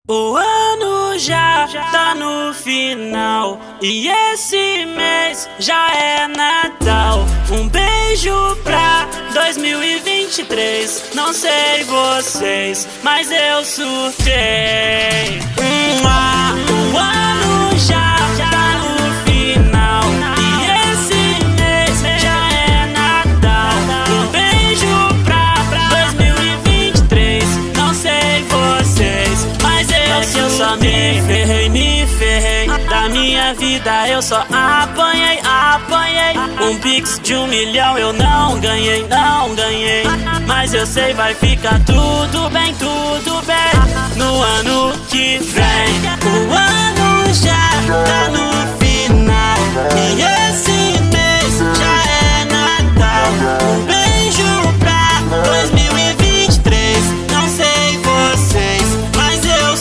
O ano já tá no final e esse mês já é Natal. Um beijo pra 2023. Não sei vocês, mas eu surtei. O ano já tá no final e esse mês já é Natal. Um beijo pra 2023. Não sei vocês, mas eu só me ferrei. Da minha vida eu só apanhei. Um pix de 1 milhão eu não ganhei. Mas eu sei vai ficar tudo bem. No ano que vem. O ano já tá no